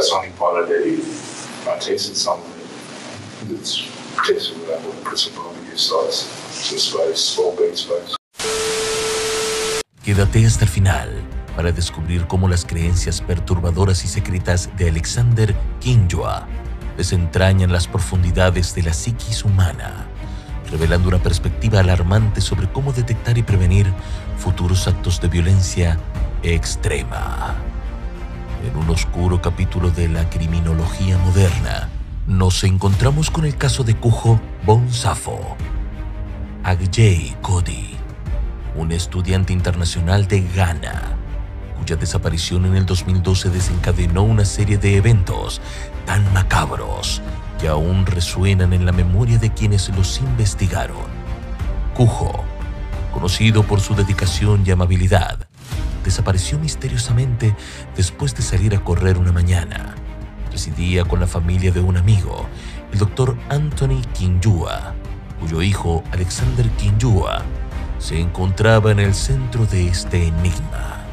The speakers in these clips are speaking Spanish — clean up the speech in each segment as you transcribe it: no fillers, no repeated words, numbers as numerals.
that's only part of it. I tasted something that's tasted like what put some barbecue sauce, some spice, all-baked spice. Quédate hasta el final para descubrir cómo las creencias perturbadoras y secretas de Alexander Kinyua desentrañan las profundidades de la psiquis humana, revelando una perspectiva alarmante sobre cómo detectar y prevenir futuros actos de violencia extrema. En un oscuro capítulo de la criminología moderna, nos encontramos con el caso de Kujo Bonsafo Agyei Cody, un estudiante internacional de Ghana, cuya desaparición en el 2012 desencadenó una serie de eventos tan macabros que aún resuenan en la memoria de quienes los investigaron. Kujo, conocido por su dedicación y amabilidad, desapareció misteriosamente después de salir a correr una mañana. Residía con la familia de un amigo, el Dr. Anthony Kinyua, cuyo hijo, Alexander Kinyua, se encontraba en el centro de este enigma.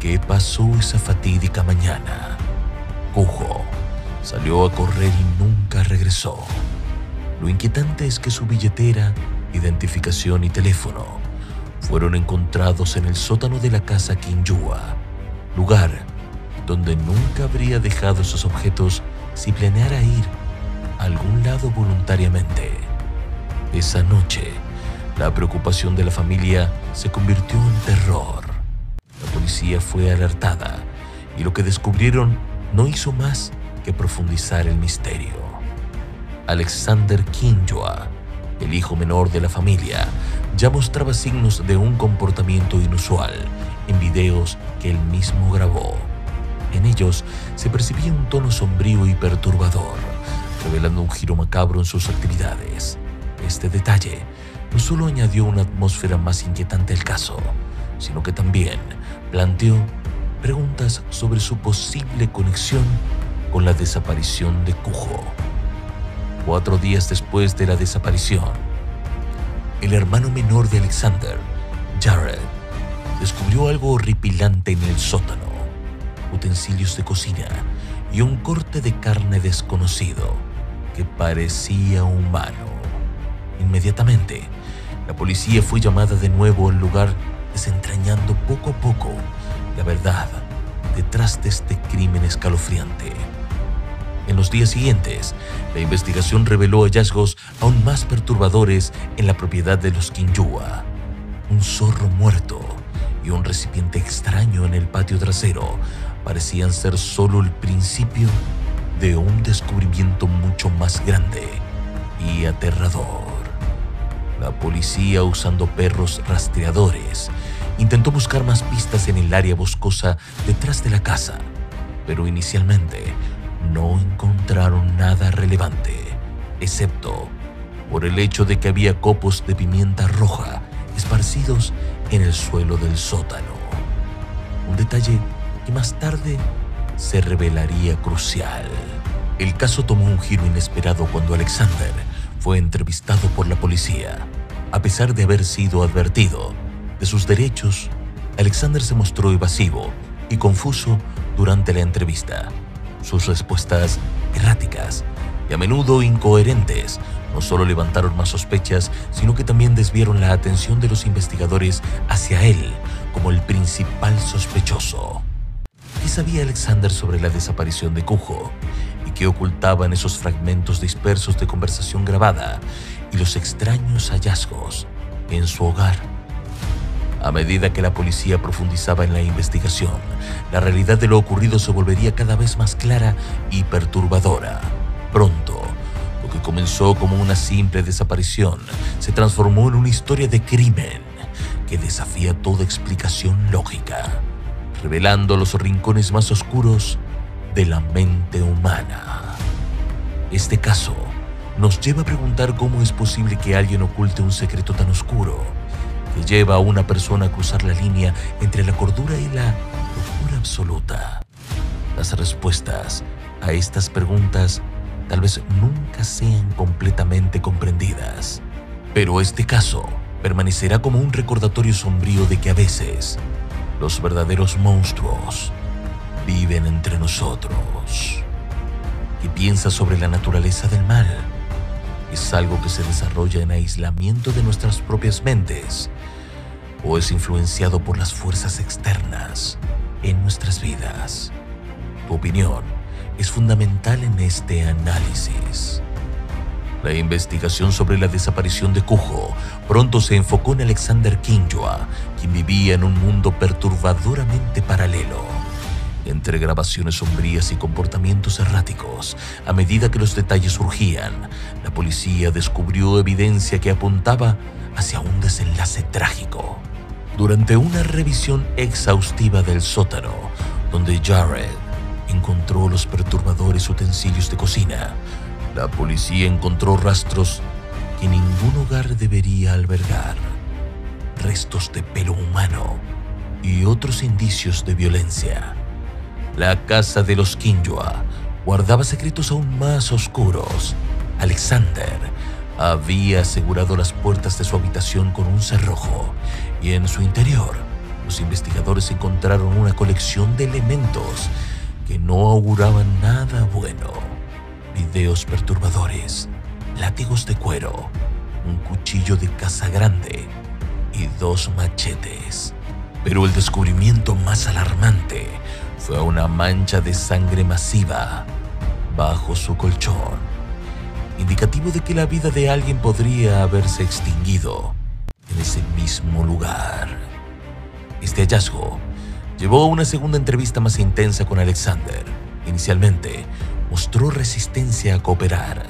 ¿Qué pasó esa fatídica mañana? Kujo salió a correr y nunca regresó. Lo inquietante es que su billetera, identificación y teléfono fueron encontrados en el sótano de la casa Kinyua, lugar donde nunca habría dejado esos objetos si planeara ir a algún lado voluntariamente. Esa noche, la preocupación de la familia se convirtió en terror. La policía fue alertada y lo que descubrieron no hizo más que profundizar el misterio. Alexander Kinyua, el hijo menor de la familia, ya mostraba signos de un comportamiento inusual en videos que él mismo grabó. En ellos se percibía un tono sombrío y perturbador, revelando un giro macabro en sus actividades. Este detalle no solo añadió una atmósfera más inquietante al caso, sino que también planteó preguntas sobre su posible conexión con la desaparición de Kujo. 4 días después de la desaparición, el hermano menor de Alexander, Jared, descubrió algo horripilante en el sótano: utensilios de cocina y un corte de carne desconocido que parecía humano. Inmediatamente, la policía fue llamada de nuevo al lugar, desentrañando poco a poco la verdad detrás de este crimen escalofriante. En los días siguientes, la investigación reveló hallazgos aún más perturbadores en la propiedad de los Kinyua. Un zorro muerto y un recipiente extraño en el patio trasero parecían ser solo el principio de un descubrimiento mucho más grande y aterrador. La policía, usando perros rastreadores, intentó buscar más pistas en el área boscosa detrás de la casa, pero inicialmente no encontraron nada relevante, excepto por el hecho de que había copos de pimienta roja esparcidos en el suelo del sótano. Un detalle que más tarde se revelaría crucial. El caso tomó un giro inesperado cuando Alexander fue entrevistado por la policía. A pesar de haber sido advertido de sus derechos, Alexander se mostró evasivo y confuso durante la entrevista. Sus respuestas erráticas y a menudo incoherentes no solo levantaron más sospechas, sino que también desviaron la atención de los investigadores hacia él como el principal sospechoso. ¿Qué sabía Alexander sobre la desaparición de Kujo? ¿Y qué ocultaban esos fragmentos dispersos de conversación grabada y los extraños hallazgos en su hogar? A medida que la policía profundizaba en la investigación, la realidad de lo ocurrido se volvería cada vez más clara y perturbadora. Pronto, lo que comenzó como una simple desaparición se transformó en una historia de crimen que desafía toda explicación lógica, revelando los rincones más oscuros de la mente humana. Este caso nos lleva a preguntar cómo es posible que alguien oculte un secreto tan oscuro que lleva a una persona a cruzar la línea entre la cordura y la locura absoluta. Las respuestas a estas preguntas tal vez nunca sean completamente comprendidas, pero este caso permanecerá como un recordatorio sombrío de que a veces los verdaderos monstruos viven entre nosotros. ¿Qué piensas sobre la naturaleza del mal? ¿Es algo que se desarrolla en aislamiento de nuestras propias mentes? ¿O es influenciado por las fuerzas externas en nuestras vidas? Tu opinión es fundamental en este análisis. La investigación sobre la desaparición de Cujo pronto se enfocó en Alexander Kingjoa, quien vivía en un mundo perturbadoramente paralelo. Entre grabaciones sombrías y comportamientos erráticos, a medida que los detalles surgían, la policía descubrió evidencia que apuntaba hacia un desenlace trágico. Durante una revisión exhaustiva del sótano, donde Jared encontró los perturbadores utensilios de cocina, la policía encontró rastros que ningún hogar debería albergar: restos de pelo humano y otros indicios de violencia. La casa de los Kingjoa guardaba secretos aún más oscuros. Alexander había asegurado las puertas de su habitación con un cerrojo, y en su interior los investigadores encontraron una colección de elementos que no auguraban nada bueno: videos perturbadores, látigos de cuero, un cuchillo de caza grande y 2 machetes. Pero el descubrimiento más alarmante fue una mancha de sangre masiva bajo su colchón, indicativo de que la vida de alguien podría haberse extinguido en ese mismo lugar. Este hallazgo llevó a una segunda entrevista más intensa con Alexander. Inicialmente, mostró resistencia a cooperar,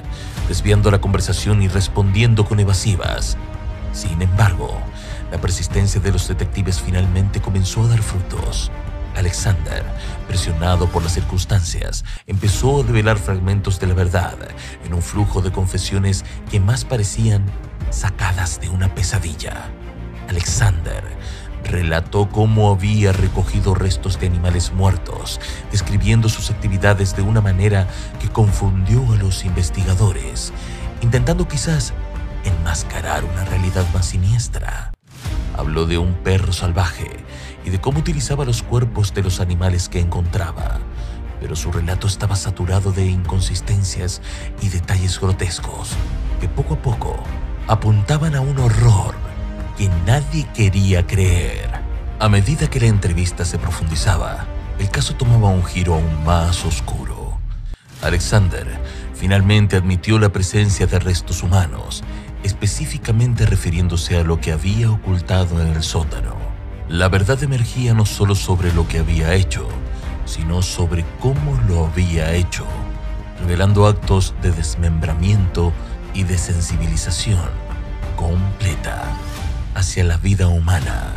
desviando la conversación y respondiendo con evasivas. Sin embargo, la persistencia de los detectives finalmente comenzó a dar frutos. Alexander, presionado por las circunstancias, empezó a develar fragmentos de la verdad en un flujo de confesiones que más parecían sacadas de una pesadilla. Alexander relató cómo había recogido restos de animales muertos, describiendo sus actividades de una manera que confundió a los investigadores, intentando quizás enmascarar una realidad más siniestra. Habló de un perro salvaje y de cómo utilizaba los cuerpos de los animales que encontraba, pero su relato estaba saturado de inconsistencias y detalles grotescos que poco a poco apuntaban a un horror que nadie quería creer. A medida que la entrevista se profundizaba, el caso tomaba un giro aún más oscuro. Alexander finalmente admitió la presencia de restos humanos, específicamente refiriéndose a lo que había ocultado en el sótano. La verdad emergía no solo sobre lo que había hecho, sino sobre cómo lo había hecho, revelando actos de desmembramiento y de sensibilización completa hacia la vida humana.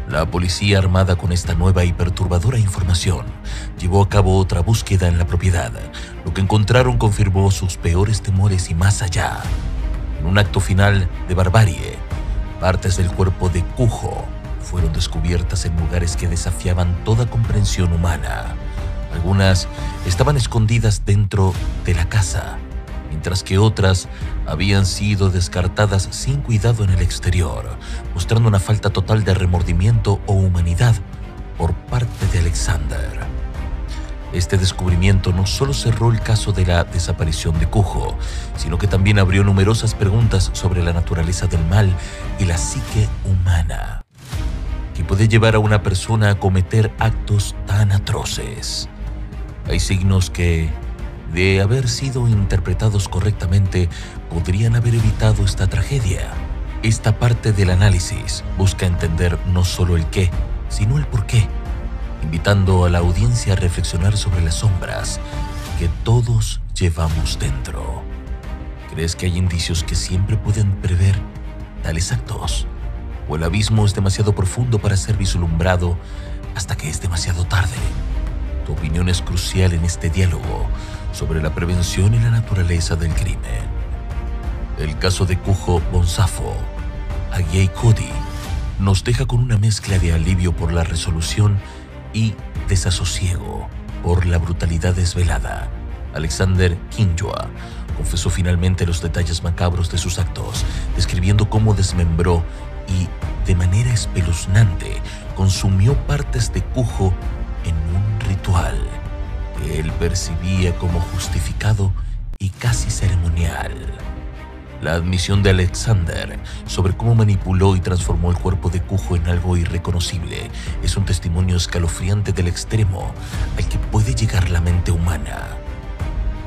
La policía, armada con esta nueva y perturbadora información, llevó a cabo otra búsqueda en la propiedad. Lo que encontraron confirmó sus peores temores y más allá. En un acto final de barbarie, partes del cuerpo de Cujo fueron descubiertas en lugares que desafiaban toda comprensión humana. Algunas estaban escondidas dentro de la casa, mientras que otras habían sido descartadas sin cuidado en el exterior, mostrando una falta total de remordimiento o humanidad por parte de Alexander. Este descubrimiento no solo cerró el caso de la desaparición de Cujo, sino que también abrió numerosas preguntas sobre la naturaleza del mal y la psique humana, que puede llevar a una persona a cometer actos tan atroces. Hay signos que, de haber sido interpretados correctamente, podrían haber evitado esta tragedia. Esta parte del análisis busca entender no solo el qué, sino el por qué, invitando a la audiencia a reflexionar sobre las sombras que todos llevamos dentro. ¿Crees que hay indicios que siempre pueden prever tales actos? ¿O el abismo es demasiado profundo para ser vislumbrado hasta que es demasiado tarde? Tu opinión es crucial en este diálogo sobre la prevención y la naturaleza del crimen. El caso de Cujo Bonsafo Agyeikodi nos deja con una mezcla de alivio por la resolución y desasosiego por la brutalidad desvelada. Alexander Kingjoa confesó finalmente los detalles macabros de sus actos, describiendo cómo desmembró y, de manera espeluznante, consumió partes de Cujo en un ritual que él percibía como justificado y casi ceremonial. La admisión de Alexander sobre cómo manipuló y transformó el cuerpo de Cujo en algo irreconocible es un testimonio escalofriante del extremo al que puede llegar la mente humana.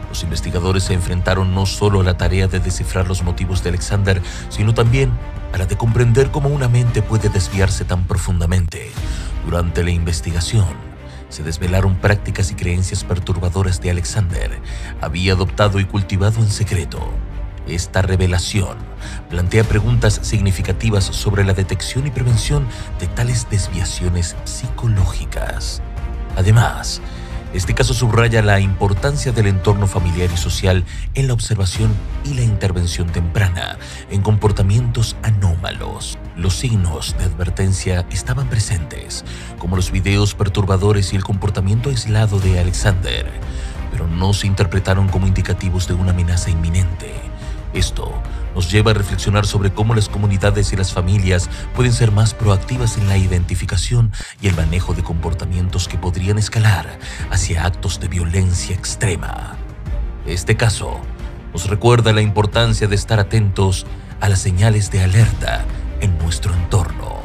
Los investigadores se enfrentaron no solo a la tarea de descifrar los motivos de Alexander, sino también a la de comprender cómo una mente puede desviarse tan profundamente. Durante la investigación, se desvelaron prácticas y creencias perturbadoras de Alexander. Había adoptado y cultivado en secreto. Esta revelación plantea preguntas significativas sobre la detección y prevención de tales desviaciones psicológicas. Además, este caso subraya la importancia del entorno familiar y social en la observación y la intervención temprana en comportamientos anómalos. Los signos de advertencia estaban presentes, como los videos perturbadores y el comportamiento aislado de Alexander, pero no se interpretaron como indicativos de una amenaza inminente. Esto nos lleva a reflexionar sobre cómo las comunidades y las familias pueden ser más proactivas en la identificación y el manejo de comportamientos que podrían escalar hacia actos de violencia extrema. Este caso nos recuerda la importancia de estar atentos a las señales de alerta en nuestro entorno.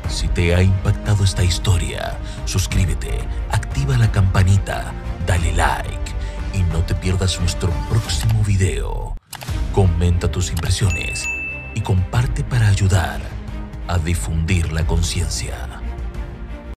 Si te ha impactado esta historia, suscríbete, activa la campanita, dale like y no te pierdas nuestro próximo video. Comenta tus impresiones y comparte para ayudar a difundir la conciencia.